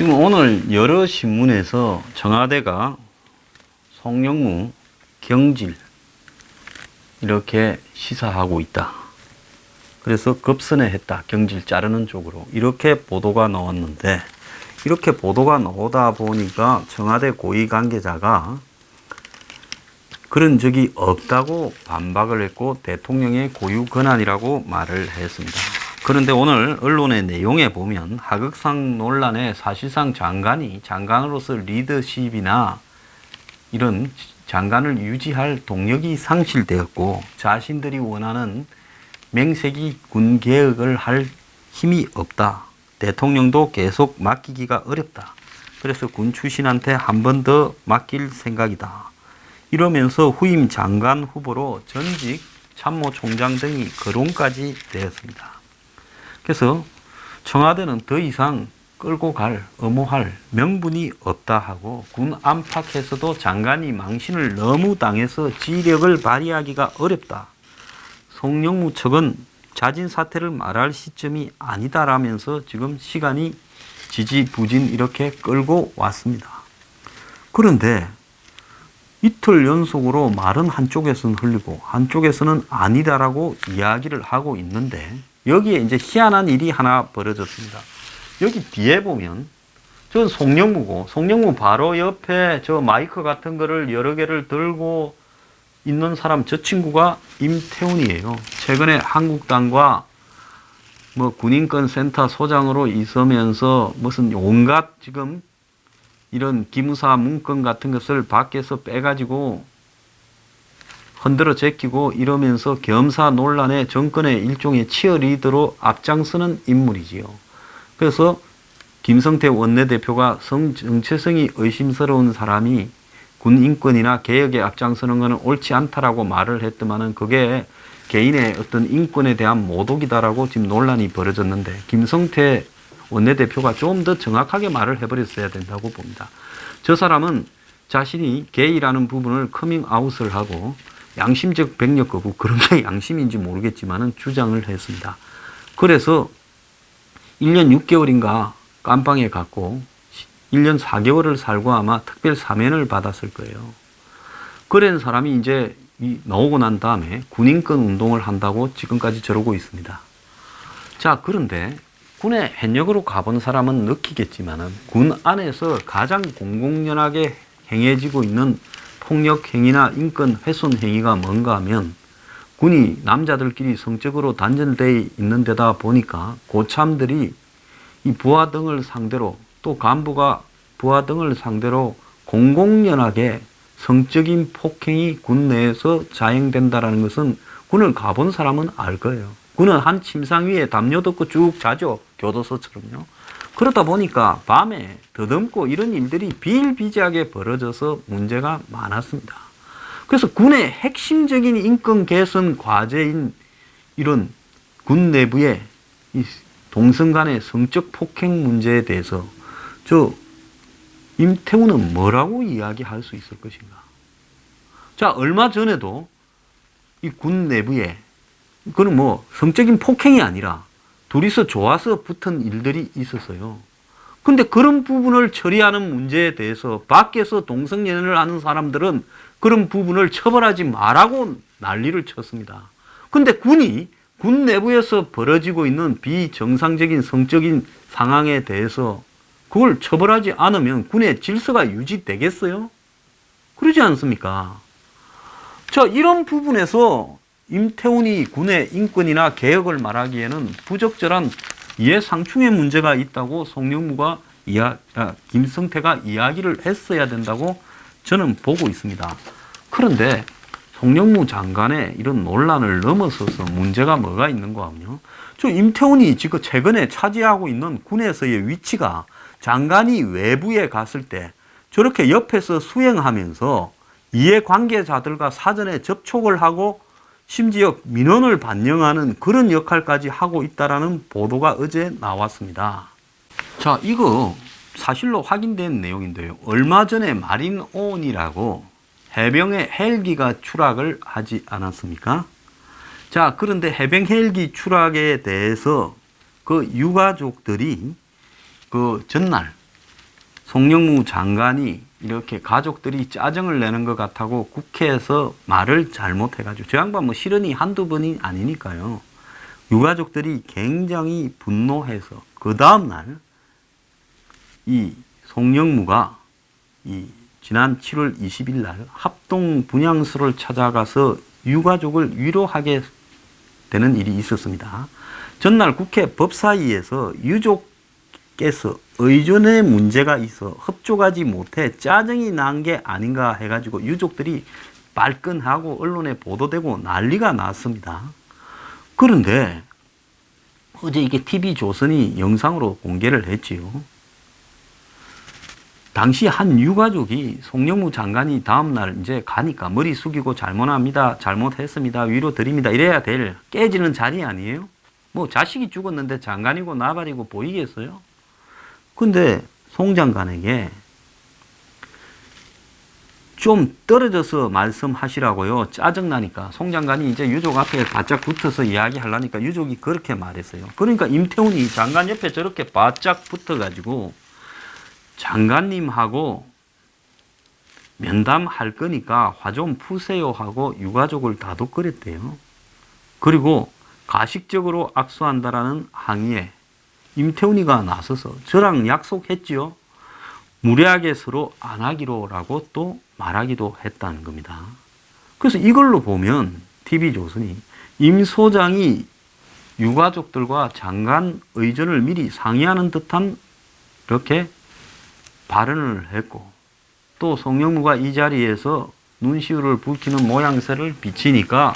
지금 오늘 여러 신문에서 청와대가 송영무 경질 이렇게 시사하고 있다. 그래서 급선회 했다. 경질 자르는 쪽으로. 이렇게 보도가 나왔는데, 이렇게 보도가 나오다 보니까 청와대 고위 관계자가 그런 적이 없다고 반박을 했고, 대통령의 고유 권한이라고 말을 했습니다. 그런데 오늘 언론의 내용에 보면 하극상 논란에 사실상 장관으로서 리더십이나 이런 장관을 유지할 동력이 상실되었고, 자신들이 원하는 맹세기 군 개혁을 할 힘이 없다. 대통령도 계속 맡기기가 어렵다. 그래서 군 출신한테 한 번 더 맡길 생각이다. 이러면서 후임 장관 후보로 전직 참모총장 등이 거론까지 되었습니다. 그래서 청와대는 더 이상 끌고 갈, 엄호할 명분이 없다 하고, 군 안팎에서도 장관이 망신을 너무 당해서 지력을 발휘하기가 어렵다. 송영무 측은 자진 사퇴를 말할 시점이 아니다라면서 지금 시간이 지지부진 이렇게 끌고 왔습니다. 그런데 이틀 연속으로 말은 한쪽에서는 흘리고 한쪽에서는 아니다라고 이야기를 하고 있는데, 여기에 이제 희한한 일이 하나 벌어졌습니다. 여기 뒤에 보면 저 송영무고, 송영무 바로 옆에 저 마이크 같은 거를 여러 개를 들고 있는 사람, 저 친구가 임태훈이에요. 최근에 한국당과 뭐 군인권 센터 소장으로 있으면서 무슨 온갖 지금 이런 기무사 문건 같은 것을 밖에서 빼가지고 흔들어 제끼고 이러면서 겸사 논란의 정권의 일종의 치어리더로 앞장서는 인물이지요. 그래서 김성태 원내대표가 정체성이 의심스러운 사람이 군 인권이나 개혁에 앞장서는 것은 옳지 않다라고 말을 했더만은 그게 개인의 어떤 인권에 대한 모독이다라고 지금 논란이 벌어졌는데, 김성태 원내대표가 좀 더 정확하게 말을 해버렸어야 된다고 봅니다. 저 사람은 자신이 게이라는 부분을 커밍아웃을 하고 양심적 백력 거부, 그런 게 양심인지 모르겠지만은 주장을 했습니다. 그래서 1년 6개월인가 깜빵에 갔고 1년 4개월을 살고 아마 특별 사면을 받았을 거예요. 그런 사람이 이제 나오고 난 다음에 군인권 운동을 한다고 지금까지 저러고 있습니다. 자, 그런데 군에 현역으로 가본 사람은 느끼겠지만은 군 안에서 가장 공공연하게 행해지고 있는 폭력 행위나 인권 훼손 행위가 뭔가 하면, 군이 남자들끼리 성적으로 단절되어 있는 데다 보니까 고참들이 이 부하 등을 상대로, 또 간부가 부하 등을 상대로 공공연하게 성적인 폭행이 군 내에서 자행된다는 것은 군을 가본 사람은 알 거예요. 군은 한 침상 위에 담요 덮고 쭉 자죠. 교도소처럼요. 그러다 보니까 밤에 더듬고 이런 일들이 비일비재하게 벌어져서 문제가 많았습니다. 그래서 군의 핵심적인 인권 개선 과제인 이런 군 내부의 이 동성 간의 성적 폭행 문제에 대해서 저 임태훈은 뭐라고 이야기할 수 있을 것인가? 자, 얼마 전에도 이 군 내부에, 그건 뭐 성적인 폭행이 아니라 둘이서 좋아서 붙은 일들이 있었어요. 근데 그런 부분을 처리하는 문제에 대해서 밖에서 동성연애를 하는 사람들은 그런 부분을 처벌하지 말라고 난리를 쳤습니다. 근데 군이 군 내부에서 벌어지고 있는 비정상적인 성적인 상황에 대해서 그걸 처벌하지 않으면 군의 질서가 유지되겠어요? 그러지 않습니까? 자, 이런 부분에서 임태훈이 군의 인권이나 개혁을 말하기에는 부적절한 이해상충의 문제가 있다고 송영무가 김성태가 이야기를 했어야 된다고 저는 보고 있습니다. 그런데 송영무 장관의 이런 논란을 넘어서서 문제가 뭐가 있는가 하면요, 저 임태훈이 지금 최근에 차지하고 있는 군에서의 위치가 장관이 외부에 갔을 때 저렇게 옆에서 수행하면서 이해관계자들과 사전에 접촉을 하고 심지어 민원을 반영하는 그런 역할까지 하고 있다라는 보도가 어제 나왔습니다. 자, 이거 사실로 확인된 내용인데요. 얼마 전에 마린온이라고 해병의 헬기가 추락을 하지 않았습니까? 자, 그런데 해병 헬기 추락에 대해서 그 유가족들이 그 전날 송영무 장관이 이렇게 가족들이 짜증을 내는 것 같다고 국회에서 말을 잘못해가지고, 저 양반 뭐 실언이 한두 번이 아니니까요. 유가족들이 굉장히 분노해서 그 다음날 이 송영무가 이 지난 7월 20일 날 합동 분향소를 찾아가서 유가족을 위로하게 되는 일이 있었습니다. 전날 국회 법사위에서 유족께서 의존에 문제가 있어 협조하지 못해 짜증이 난 게 아닌가 해가지고 유족들이 발끈하고 언론에 보도되고 난리가 났습니다. 그런데 어제 이게 TV조선이 영상으로 공개를 했지요. 당시 한 유가족이 송영무 장관이 다음날 이제 가니까 머리 숙이고 잘못합니다, 잘못했습니다, 위로 드립니다 이래야 될 깨지는 자리 아니에요? 뭐 자식이 죽었는데 장관이고 나발이고 보이겠어요? 근데 송 장관에게 좀 떨어져서 말씀하시라고요. 짜증나니까. 송 장관이 이제 유족 앞에 바짝 붙어서 이야기하려니까 유족이 그렇게 말했어요. 그러니까 임태훈이 장관 옆에 저렇게 바짝 붙어가지고 장관님하고 면담할 거니까 화 좀 푸세요 하고 유가족을 다독거렸대요. 그리고 가식적으로 악수한다라는 항의에 임태훈이가 나서서 저랑 약속했지요. 무례하게 서로 안 하기로라고 또 말하기도 했다는 겁니다. 그래서 이걸로 보면 TV조선이 임 소장이 유가족들과 장관 의전을 미리 상의하는 듯한 이렇게 발언을 했고, 또 송영무가 이 자리에서 눈시울을 붉히는 모양새를 비치니까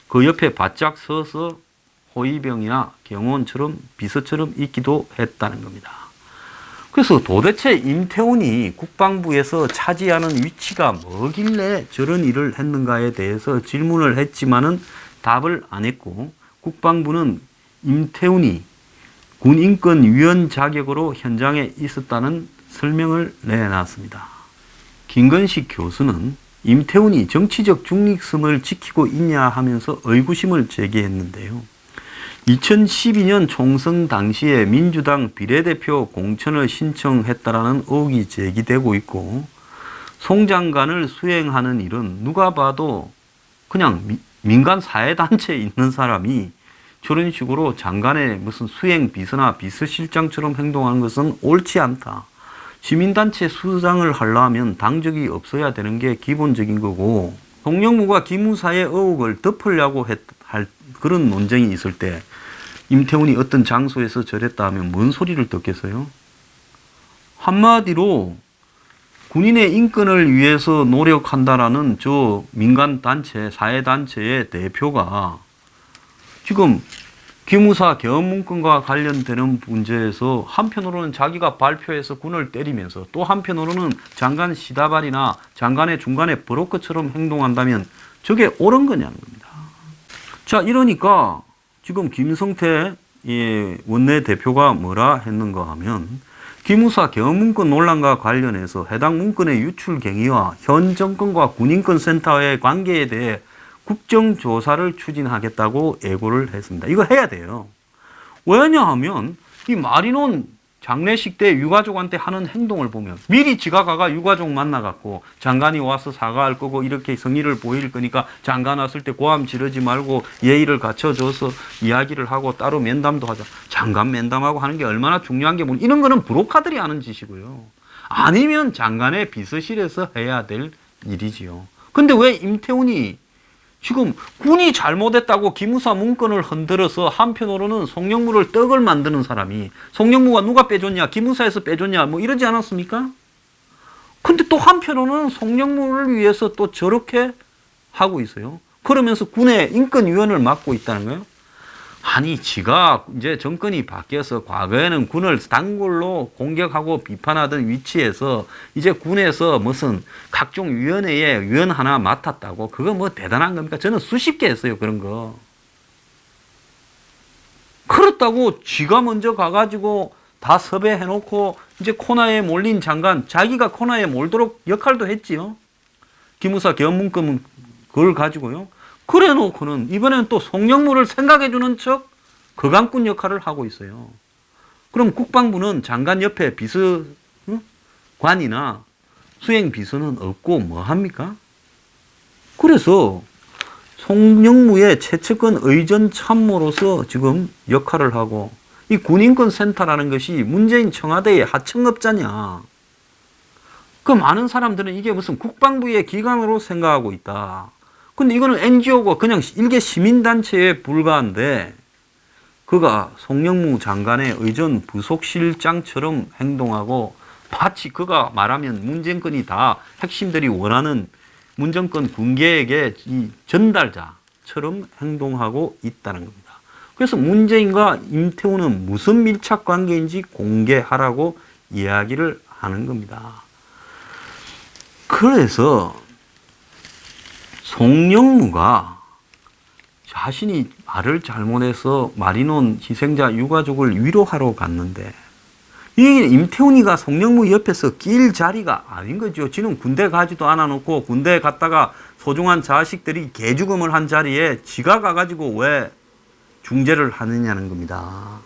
그 옆에 바짝 서서 호위병이나 경호원처럼 비서처럼 있기도 했다는 겁니다. 그래서 도대체 임태훈이 국방부에서 차지하는 위치가 뭐길래 저런 일을 했는가에 대해서 질문을 했지만은 답을 안 했고, 국방부는 임태훈이 군인권위원 자격으로 현장에 있었다는 설명을 내놨습니다. 김건식 교수는 임태훈이 정치적 중립성을 지키고 있냐 하면서 의구심을 제기했는데요. 2012년 총선 당시에 민주당 비례대표 공천을 신청했다라는 의혹이 제기되고 있고, 송 장관을 수행하는 일은 누가 봐도 그냥 민간 사회단체에 있는 사람이 저런 식으로 장관의 무슨 수행 비서나 비서실장처럼 행동하는 것은 옳지 않다. 시민단체 수장을 하려면 당적이 없어야 되는 게 기본적인 거고, 송영무가 기무사의 의혹을 덮으려고 할 그런 논쟁이 있을 때 임태훈이 어떤 장소에서 저랬다 하면 뭔 소리를 듣겠어요? 한마디로 군인의 인권을 위해서 노력한다라는 저 민간단체, 사회단체의 대표가 지금 기무사 계엄문건과 관련되는 문제에서 한편으로는 자기가 발표해서 군을 때리면서 또 한편으로는 장관 시다발이나 장관의 중간에 브로커처럼 행동한다면 저게 옳은 거냐는 겁니다. 자, 이러니까 지금 김성태 원내대표가 뭐라 했는가 하면, 기무사 계엄문건 논란과 관련해서 해당 문건의 유출 경위와 현 정권과 군인권센터의 관계에 대해 국정조사를 추진하겠다고 예고를 했습니다. 이거 해야 돼요. 왜냐하면 이 마리논 장례식 때 유가족한테 하는 행동을 보면 미리 지가 가가 유가족 만나갖고 장관이 와서 사과할 거고 이렇게 성의를 보일 거니까 장관 왔을 때 고함 지르지 말고 예의를 갖춰줘서 이야기를 하고 따로 면담도 하자. 장관 면담하고 하는 게 얼마나 중요한 게 뭐냐. 이런 거는 브로커들이 하는 짓이고요. 아니면 장관의 비서실에서 해야 될 일이지요. 근데 왜 임태훈이 지금 군이 잘못했다고 기무사 문건을 흔들어서 한편으로는 송영무를 떡을 만드는 사람이, 송영무가 누가 빼줬냐, 기무사에서 빼줬냐, 뭐 이러지 않았습니까? 근데 또 한편으로는 송영무를 위해서 또 저렇게 하고 있어요. 그러면서 군의 인권위원을 맡고 있다는 거예요. 아니, 지가 이제 정권이 바뀌어서 과거에는 군을 단골로 공격하고 비판하던 위치에서 이제 군에서 무슨 각종 위원회에 위원 하나 맡았다고, 그거 뭐 대단한 겁니까? 저는 수십 개 했어요, 그런 거. 그렇다고 지가 먼저 가가지고 다 섭외해놓고 이제 코너에 몰린 장관, 자기가 코너에 몰도록 역할도 했지요. 기무사 계엄문건 그걸 가지고요. 그래 놓고는 이번에는 또 송영무를 생각해주는 척 거강꾼 역할을 하고 있어요. 그럼 국방부는 장관 옆에 비서, 관이나 수행 비서는 없고 뭐 합니까? 그래서 송영무의 최측근 의전 참모로서 지금 역할을 하고, 이 군인권 센터라는 것이 문재인 청와대의 하청업자냐. 그 많은 사람들은 이게 무슨 국방부의 기관으로 생각하고 있다. 근데 이거는 NGO고 그냥 일개 시민단체에 불과한데, 그가 송영무 장관의 의전 부속실장처럼 행동하고 마치 그가 말하면 문정권이 다 핵심들이 원하는 문정권 군계에게 이 전달자처럼 행동하고 있다는 겁니다. 그래서 문재인과 임태훈은 무슨 밀착 관계인지 공개하라고 이야기를 하는 겁니다. 그래서 송영무가 자신이 말을 잘못해서 마리논 희생자 유가족을 위로하러 갔는데, 이 임태훈이가 송영무 옆에서 낄 자리가 아닌 거죠. 지는 군대 가지도 않아 놓고 군대 갔다가 소중한 자식들이 개죽음을 한 자리에 지가 가가지고 왜 중재를 하느냐는 겁니다.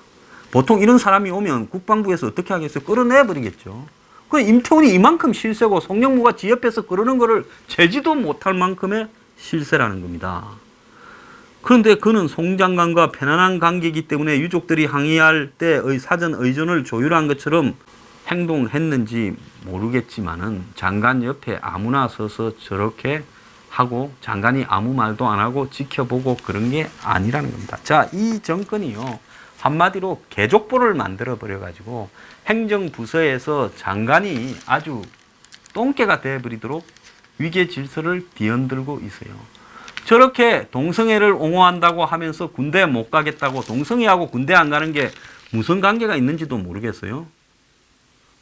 보통 이런 사람이 오면 국방부에서 어떻게 하겠어요? 끌어내버리겠죠. 그 임태훈이 이만큼 실세고 송영무가 지 옆에서 그러는 거를 재지도 못할 만큼의 실세라는 겁니다. 그런데 그는 송 장관과 편안한 관계이기 때문에 유족들이 항의할 때의 사전 의전을 조율한 것처럼 행동했는지 모르겠지만은 장관 옆에 아무나 서서 저렇게 하고 장관이 아무 말도 안 하고 지켜보고 그런 게 아니라는 겁니다. 자, 이 정권이요, 한마디로 개족보를 만들어 버려가지고 행정부서에서 장관이 아주 똥개가 되어버리도록 위계 질서를 뒤흔들고 있어요. 저렇게 동성애를 옹호한다고 하면서 군대 못 가겠다고, 동성애하고 군대 안 가는 게 무슨 관계가 있는지도 모르겠어요.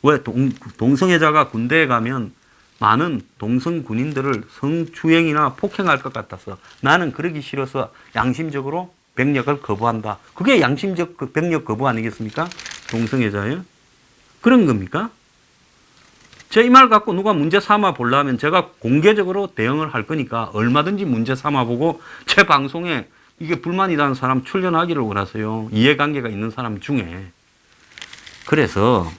왜 동성애자가 군대에 가면 많은 동성 군인들을 성추행이나 폭행할 것 같아서 나는 그러기 싫어서 양심적으로 병력을 거부한다. 그게 양심적 병력 거부 아니겠습니까? 동성애자예요? 그런 겁니까? 제 이 말 갖고 누가 문제 삼아 보려면 제가 공개적으로 대응을 할 거니까 얼마든지 문제 삼아 보고 제 방송에 이게 불만이라는 사람 출연하기를 원하세요. 이해관계가 있는 사람 중에. 그래서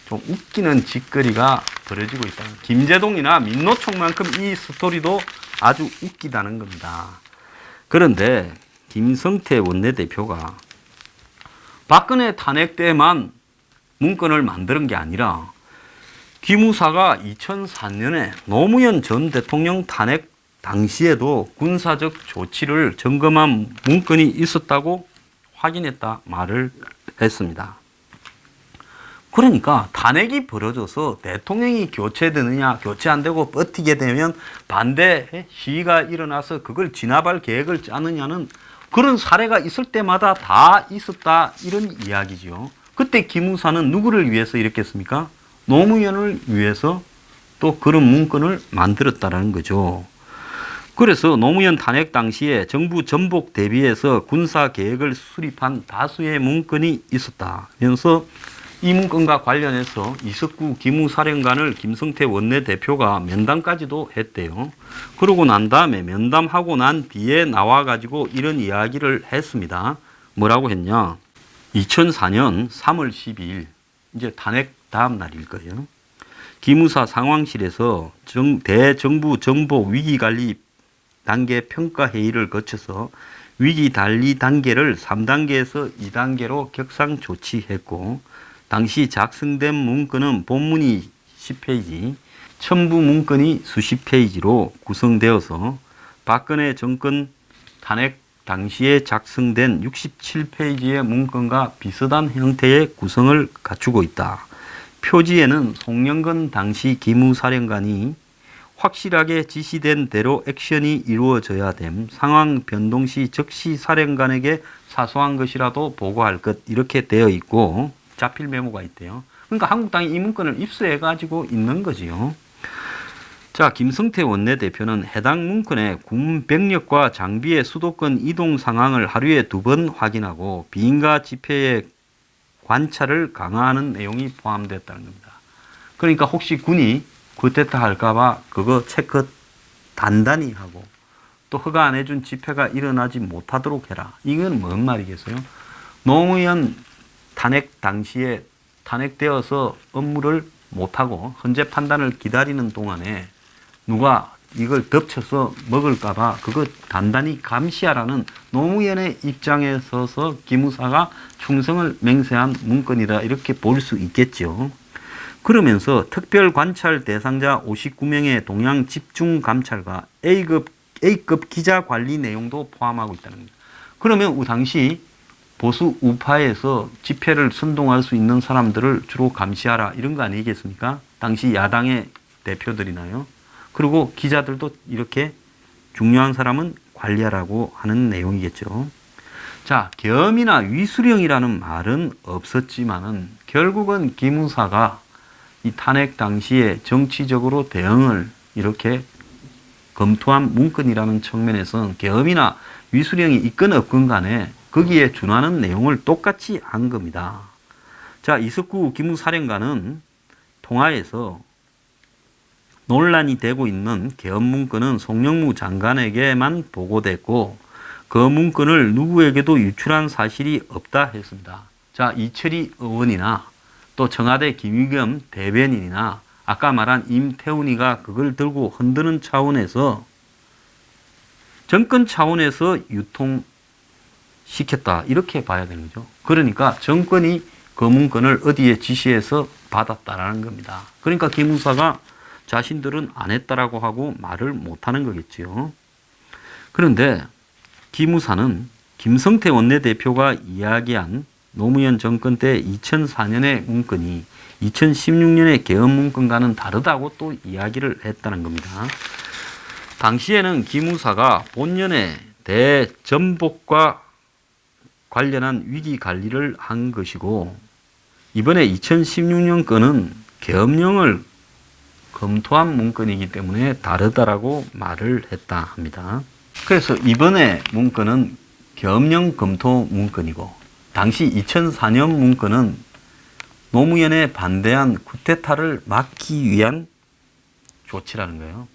좀 웃기는 짓거리가 벌어지고 있다. 김제동이나 민노총만큼 이 스토리도 아주 웃기다는 겁니다. 그런데 김성태 원내대표가 박근혜 탄핵 때만 문건을 만드는 게 아니라 기무사가 2004년에 노무현 전 대통령 탄핵 당시에도 군사적 조치를 점검한 문건이 있었다고 확인했다 말을 했습니다. 그러니까 탄핵이 벌어져서 대통령이 교체되느냐, 교체 안 되고 버티게 되면 반대 시위가 일어나서 그걸 진압할 계획을 짜느냐는 그런 사례가 있을 때마다 다 있었다, 이런 이야기죠. 그때 기무사는 누구를 위해서 이렇게 했습니까? 노무현을 위해서 또 그런 문건을 만들었다는 거죠. 그래서 노무현 탄핵 당시에 정부 전복 대비해서 군사 계획을 수립한 다수의 문건이 있었다면서 이 문건과 관련해서 이석구 기무사령관을 김성태 원내대표가 면담까지도 했대요. 그러고 난 다음에 면담하고 난 뒤에 나와가지고 이런 이야기를 했습니다. 뭐라고 했냐? 2004년 3월 12일, 이제 탄핵 다음 날일 거예요. 기무사 상황실에서 대정부 정보 위기관리 단계 평가회의를 거쳐서 위기 관리 단계를 3단계에서 2단계로 격상 조치했고, 당시 작성된 문건은 본문이 10페이지, 첨부 문건이 수십 페이지로 구성되어서 박근혜 정권 탄핵 당시에 작성된 67페이지의 문건과 비슷한 형태의 구성을 갖추고 있다. 표지에는 송영건 당시 기무사령관이 확실하게 지시된 대로 액션이 이루어져야 됨, 상황 변동 시 즉시 사령관에게 사소한 것이라도 보고할 것, 이렇게 되어 있고 자필 메모가 있대요. 그러니까 한국당이 이 문건을 입수해 가지고 있는 거지요. 자, 김성태 원내대표는 해당 문건에 군 병력과 장비의 수도권 이동 상황을 하루에 2번 확인하고 비인가 집회의 관찰을 강화하는 내용이 포함됐다는 겁니다. 그러니까 혹시 군이 쿠데타 할까봐 그거 체크 단단히 하고 또 허가 안 해준 집회가 일어나지 못하도록 해라. 이건 뭔 말이겠어요? 노무현 탄핵 당시에 탄핵되어서 업무를 못하고 헌재 판단을 기다리는 동안에 누가 이걸 덮쳐서 먹을까봐 그거 단단히 감시하라는 노무현의 입장에 서서 기무사가 충성을 맹세한 문건이다, 이렇게 볼 수 있겠죠. 그러면서 특별 관찰 대상자 59명의 동향 집중 감찰과 A급 기자 관리 내용도 포함하고 있다는 겁니다. 그러면 당시 보수 우파에서 집회를 선동할 수 있는 사람들을 주로 감시하라, 이런 거 아니겠습니까? 당시 야당의 대표들이나요. 그리고 기자들도 이렇게 중요한 사람은 관리하라고 하는 내용이겠죠. 자, 계엄이나 위수령이라는 말은 없었지만은 결국은 기무사가 이 탄핵 당시에 정치적으로 대응을 이렇게 검토한 문건이라는 측면에서는 계엄이나 위수령이 있건 없건 간에 거기에 준하는 내용을 똑같이 한 겁니다. 자, 이석구 기무사령관은 통화에서 논란이 되고 있는 계엄 문건은 송영무 장관에게만 보고됐고 그 문건을 누구에게도 유출한 사실이 없다 했습니다. 자, 이철희 의원이나 또 청와대 김의겸 대변인이나 아까 말한 임태훈이가 그걸 들고 흔드는 차원에서 정권 차원에서 유통시켰다, 이렇게 봐야 되는 거죠. 그러니까 정권이 그 문건을 어디에 지시해서 받았다라는 겁니다. 그러니까 기무사가 자신들은 안 했다라고 하고 말을 못하는 거겠지요. 그런데 기무사는 김성태 원내대표가 이야기한 노무현 정권 때 2004년의 문건이 2016년의 계엄 문건과는 다르다고 또 이야기를 했다는 겁니다. 당시에는 기무사가 본년에 대전복과 관련한 위기 관리를 한 것이고 이번에 2016년 건은 계엄령을 검토한 문건이기 때문에 다르다라고 말을 했다 합니다. 그래서 이번에 문건은 계엄령 검토 문건이고 당시 2004년 문건은 노무현에 반대한 쿠데타를 막기 위한 조치라는 거예요.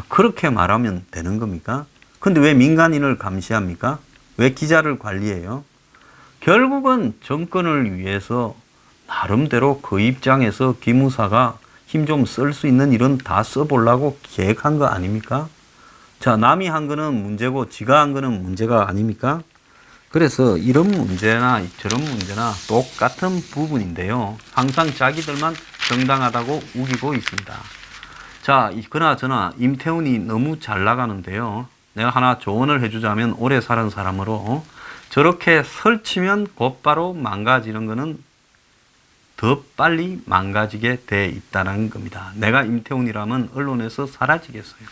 그렇게 말하면 되는 겁니까? 근데 왜 민간인을 감시합니까? 왜 기자를 관리해요? 결국은 정권을 위해서 나름대로 그 입장에서 기무사가 힘 좀 쓸 수 있는 일은 다 써보려고 계획한 거 아닙니까? 자, 남이 한 거는 문제고 지가 한 거는 문제가 아닙니까? 그래서 이런 문제나 저런 문제나 똑같은 부분인데요. 항상 자기들만 정당하다고 우기고 있습니다. 자, 그나저나 임태훈이 너무 잘 나가는데요. 내가 하나 조언을 해주자면 오래 사는 사람으로 저렇게 설치면 곧바로 망가지는 거는 더 빨리 망가지게 돼 있다는 겁니다. 내가 임태훈이라면 언론에서 사라지겠어요.